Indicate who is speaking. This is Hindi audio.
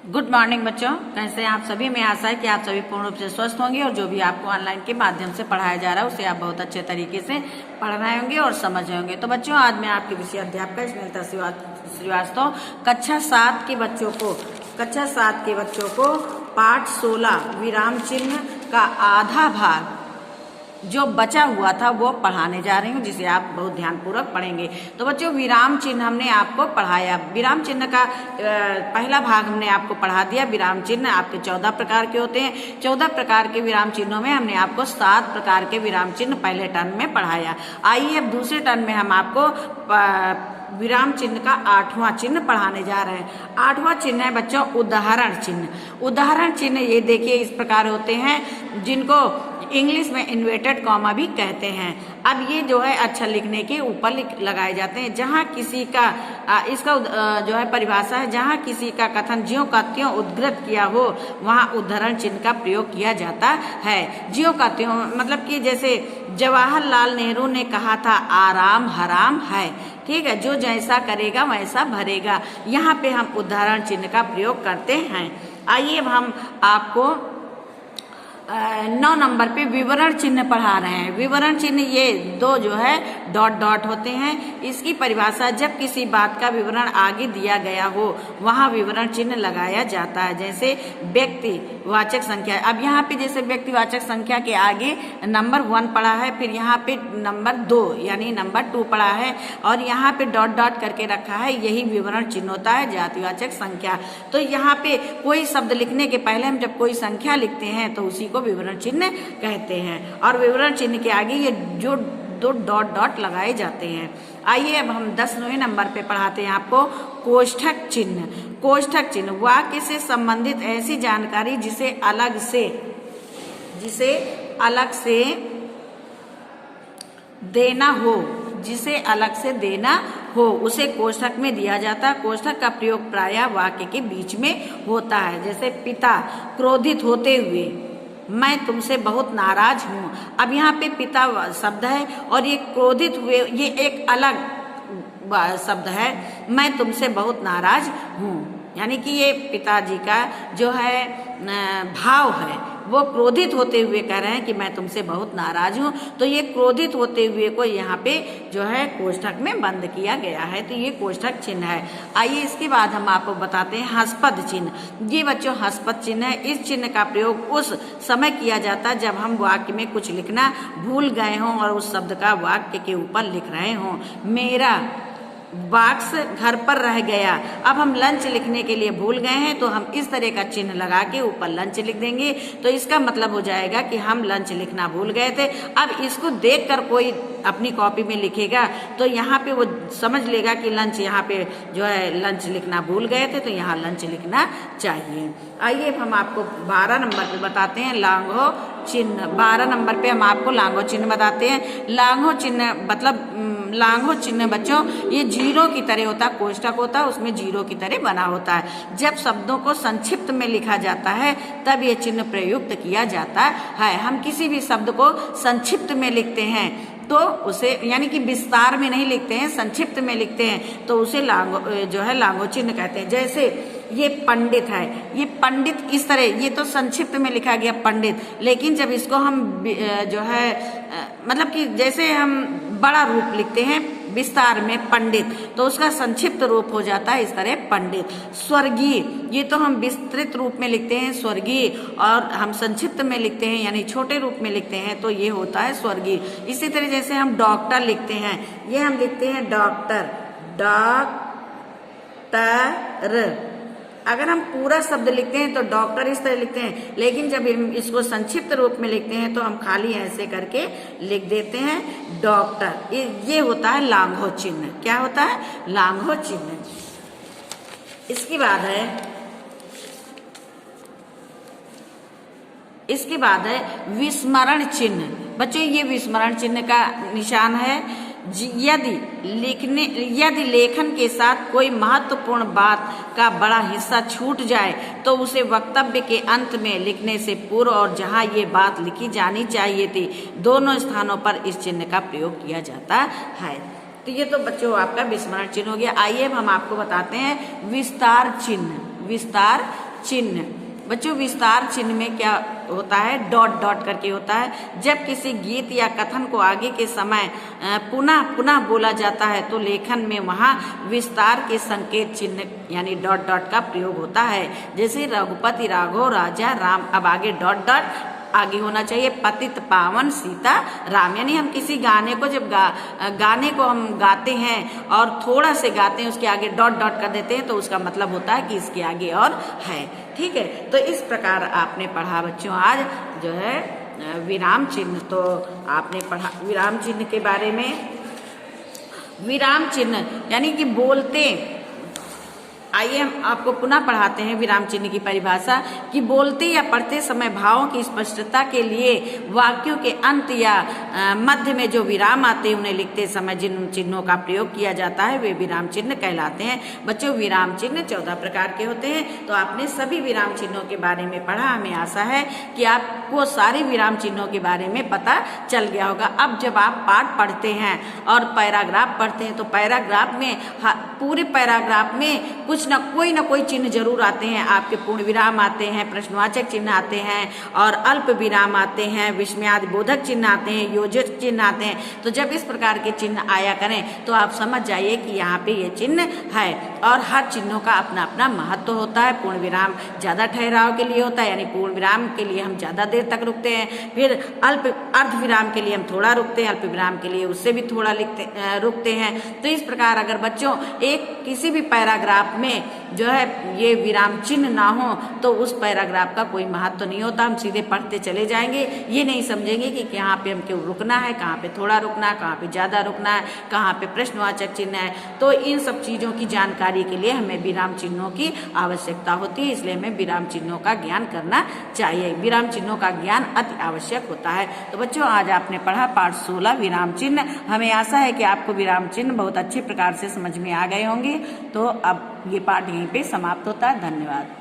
Speaker 1: गुड मॉर्निंग बच्चों, कैसे हैं आप सभी। मैं आशा है कि आप सभी पूर्ण रूप से स्वस्थ होंगे और जो भी आपको ऑनलाइन के माध्यम से पढ़ाया जा रहा है उसे आप बहुत अच्छे तरीके से पढ़ रहे होंगे और समझ रहे होंगे। तो बच्चों, आज मैं आपके विषय अध्यापक स्नेहलता श्रीवास्तव कक्षा 7 के बच्चों को पाठ 16 विराम चिन्ह का आधा भाग जो बचा हुआ था वो पढ़ाने जा रही हूँ, जिसे आप बहुत ध्यानपूर्वक पढ़ेंगे। तो बच्चों, विराम चिन्ह हमने आपको पढ़ाया। विराम चिन्ह का पहला भाग हमने आपको पढ़ा दिया। विराम चिन्ह आपके 14 प्रकार के होते हैं। 14 प्रकार के विराम चिन्हों में हमने आपको 7 प्रकार के विराम चिन्ह पहले टर्म में पढ़ाया। आइए अब दूसरे टर्म में हम आपको विराम चिन्ह का 8वां चिन्ह पढ़ाने जा रहे हैं। 8वां चिन्ह है बच्चों उदाहरण चिन्ह। उदाहरण चिन्ह ये देखिए इस प्रकार होते हैं, जिनको इंग्लिश में इन्वर्टेड कॉमा भी कहते हैं। अब ये जो है अक्षर लिखने के ऊपर लगाए जाते हैं। जहाँ किसी का इसका जो है परिभाषा है, जहाँ किसी का कथन ज्यों का त्यों उद्धृत किया हो वहाँ उदाहरण चिन्ह का प्रयोग किया जाता है। ज्यों का त्यों मतलब कि जैसे जवाहरलाल नेहरू ने कहा था आराम हराम है, ठीक है, जो जैसा करेगा वैसा भरेगा। यहाँ पे हम उदाहरण चिन्ह का प्रयोग करते हैं। आइए अब हम आपको 9 नंबर पे विवरण चिन्ह पढ़ा रहे हैं। विवरण चिन्ह ये 2 जो है डॉट डॉट होते हैं। इसकी परिभाषा, जब किसी बात का विवरण आगे दिया गया हो वहाँ विवरण चिन्ह लगाया जाता है। जैसे व्यक्तिवाचक संख्या, अब यहाँ पे जैसे व्यक्तिवाचक संख्या के आगे नंबर 1 पड़ा है, फिर यहाँ पे नंबर 2 यानी नंबर 2 पड़ा है और यहाँ पे डॉट डॉट करके रखा है, यही विवरण चिन्ह होता है जातिवाचक संख्या। तो यहाँ पे कोई शब्द लिखने के पहले हम जब कोई संख्या लिखते हैं तो उसी को विवरण चिन्ह कहते हैं और विवरण चिन्ह के आगे ये जो 2 डॉट डॉट लगाए जाते हैं। आइए अब हम 10वें नंबर पे पढ़ाते हैं आपको कोष्ठक चिन्ह। कोष्ठक चिन्ह वाक्य से संबंधित ऐसी जानकारी जिसे अलग से देना हो उसे कोष्ठक में दिया जाता है। कोष्ठक का प्रयोग प्रायः वाक्य के बीच में होता है। जैसे पिता क्रोधित होते हुए, मैं तुमसे बहुत नाराज हूँ। अब यहाँ पे पिता शब्द है और ये क्रोधित हुए ये एक अलग शब्द है, मैं तुमसे बहुत नाराज हूँ, यानी कि ये पिताजी का जो है भाव है, वो क्रोधित होते हुए कह रहे हैं कि मैं तुमसे बहुत नाराज हूँ। तो ये क्रोधित होते हुए को यहाँ पे जो है कोष्ठक में बंद किया गया है, तो ये कोष्ठक चिन्ह है। आइए इसके बाद हम आपको बताते हैं हस्पद चिन्ह। ये बच्चों हस्पद चिन्ह है। इस चिन्ह का प्रयोग उस समय किया जाता है जब हम वाक्य में कुछ लिखना भूल गए हों और उस शब्द का वाक्य के ऊपर लिख रहे हों। मेरा बॉक्स घर पर रह गया। अब हम लंच लिखने के लिए भूल गए हैं तो हम इस तरह का चिन्ह लगा के ऊपर लंच लिख देंगे, तो इसका मतलब हो जाएगा कि हम लंच लिखना भूल गए थे। अब इसको देखकर कोई अपनी कॉपी में लिखेगा तो यहाँ पे वो समझ लेगा कि लंच यहाँ पे जो है लंच लिखना भूल गए थे, तो यहाँ लंच लिखना चाहिए। आइए अब हम आपको 12 नंबर पे बताते हैं लांघो चिन्ह। 12 नंबर पे हम आपको लांघो चिन्ह बताते हैं। लांघो चिन्ह मतलब लांघो चिन्ह बच्चों ये जीरो की तरह होता है, कोष्ठक होता है उसमें जीरो की तरह बना होता है। जब शब्दों को संक्षिप्त में लिखा जाता है तब ये चिन्ह प्रयुक्त किया जाता है। हम किसी भी शब्द को संक्षिप्त में लिखते हैं तो उसे यानी कि विस्तार में नहीं लिखते हैं, संक्षिप्त में लिखते हैं तो उसे लांघो चिन्ह कहते हैं। जैसे ये पंडित है, ये पंडित इस तरह, ये तो संक्षिप्त में लिखा गया पंडित, लेकिन जब इसको हम जो है मतलब कि जैसे हम बड़ा रूप लिखते हैं विस्तार में पंडित, तो उसका संक्षिप्त रूप हो जाता है इस तरह पंडित। स्वर्गीय, ये तो हम विस्तृत रूप में लिखते हैं स्वर्गीय, और हम संक्षिप्त में लिखते हैं यानी छोटे रूप में लिखते हैं तो ये होता है स्वर्गीय। इसी तरह जैसे हम डॉक्टर लिखते हैं, ये हम लिखते हैं डॉक्टर। अगर हम पूरा शब्द लिखते हैं तो डॉक्टर इस तरह लिखते हैं, लेकिन जब हम इसको संक्षिप्त रूप में लिखते हैं तो हम खाली ऐसे करके लिख देते हैं डॉक्टर। ये होता है लांघो चिन्ह। क्या होता है? लांघो चिन्ह। इसके बाद है विस्मरण चिन्ह। बच्चों ये विस्मरण चिन्ह का निशान है। यदि लेखन के साथ कोई महत्वपूर्ण बात का बड़ा हिस्सा छूट जाए तो उसे वक्तव्य के अंत में लिखने से पूर्व और जहां ये बात लिखी जानी चाहिए थी दोनों स्थानों पर इस चिन्ह का प्रयोग किया जाता है। तो ये तो बच्चों आपका विस्मरण चिन्ह हो गया। आइए हम आपको बताते हैं विस्तार चिन्ह। विस्तार चिन्ह। बच्चों विस्तार चिन्ह में क्या होता है, डॉट डॉट करके होता है। जब किसी गीत या कथन को आगे के समय पुनः पुनः बोला जाता है तो लेखन में वहाँ विस्तार के संकेत चिन्ह यानी डॉट डॉट का प्रयोग होता है। जैसे रघुपति राघव राजा राम, अब आगे डॉट डॉट आगे होना चाहिए पतित पावन सीता राम। यानी हम किसी गाने को जब गाने को हम गाते हैं और थोड़ा से गाते हैं उसके आगे डॉट डॉट कर देते हैं तो उसका मतलब होता है कि इसके आगे और है। ठीक है, तो इस प्रकार आपने पढ़ा बच्चों आज जो है विराम चिन्ह। तो आपने पढ़ा विराम चिन्ह के बारे में। विराम चिन्ह यानी कि बोलते, आइए हम आपको पुनः पढ़ाते हैं विराम चिन्ह की परिभाषा कि बोलते या पढ़ते समय भावों की स्पष्टता के लिए वाक्यों के अंत या मध्य में जो विराम आते हैं उन्हें लिखते समय जिन चिन्हों का प्रयोग किया जाता है वे विराम चिन्ह कहलाते हैं। बच्चों विराम चिन्ह 14 प्रकार के होते हैं। तो आपने सभी विराम चिन्हों के बारे में पढ़ा। हमें आशा है कि आपको सारे विराम चिन्हों के बारे में पता चल गया होगा। अब जब आप पाठ पढ़ते हैं और पैराग्राफ पढ़ते हैं तो पैराग्राफ में पूरे पैराग्राफ में कुछ न कोई चिन्ह जरूर आते हैं। आपके पूर्ण विराम आते हैं, प्रश्नवाचक चिन्ह आते हैं और अल्प विराम आते हैं, विस्मयादि बोधक चिन्ह आते हैं, योजक चिन्ह आते हैं। तो जब इस प्रकार के चिन्ह आया करें तो आप समझ जाइए कि यहाँ पे ये चिन्ह है। और हर चिन्हों का अपना अपना महत्व होता है। पूर्ण विराम ज्यादा ठहराव के लिए होता है, यानी पूर्ण विराम के लिए हम ज्यादा देर तक रुकते हैं। फिर अर्ध विराम के लिए हम थोड़ा रुकते हैं, अल्प विराम के लिए उससे भी थोड़ा रुकते हैं। तो इस प्रकार अगर बच्चों एक किसी भी पैराग्राफ में जो है ये विराम चिन्ह ना हो तो उस पैराग्राफ का कोई महत्व नहीं होता। हम सीधे पढ़ते चले जाएंगे, ये नहीं समझेंगे कि यहाँ पे हम क्यों रुकना है, कहाँ पे थोड़ा रुकना है, कहाँ पे ज्यादा रुकना है, कहाँ पे प्रश्नवाचक चिन्ह है। तो इन सब चीजों की जानकारी के लिए हमें विराम चिन्हों की आवश्यकता होती है, इसलिए हमें विराम चिन्हों का ज्ञान करना चाहिए। विराम चिन्हों का ज्ञान अति आवश्यक होता है। तो बच्चों आज आपने पढ़ा पाठ 16 विराम चिन्ह। हमें आशा है कि आपको विराम चिन्ह बहुत अच्छे प्रकार से समझ में आ गए होंगे। तो अब ये पाठ यहीं पे समाप्त होता है। धन्यवाद।